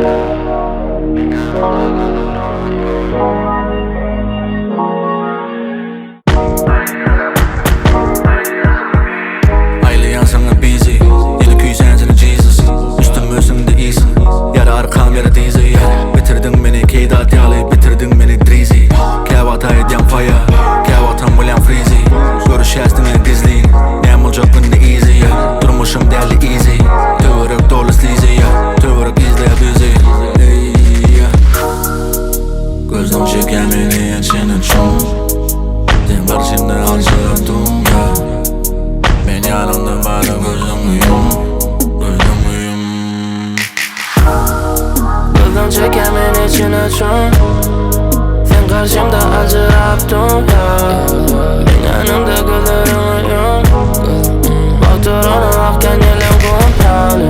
Aylayan sana busy, yeni küysen seni Jesus. Üstüm özümde iyisin, yara arkam yara dizi. Bitirdin beni keydat yalı, bitirdin beni drizi. Kevat aydan fire, kevatam bilen freezy. Görüşestin en gizliyin, nem olacak bende easy. Durmuşum derli easy, tövürük dolu sleazy. Tövürük izleye bizi. Gözüm çeken beni içine çum. Sen karşımda acılattım ya. Ben yanımda bari gözümü yum. Gözümü yum. Gözüm çeken beni içine çum. Sen karşımda acılattım ya. Ben yanımda gözümü yum. Baktır ona bakken yelim kumyalı.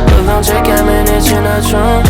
Gözüm çeken beni içine çum.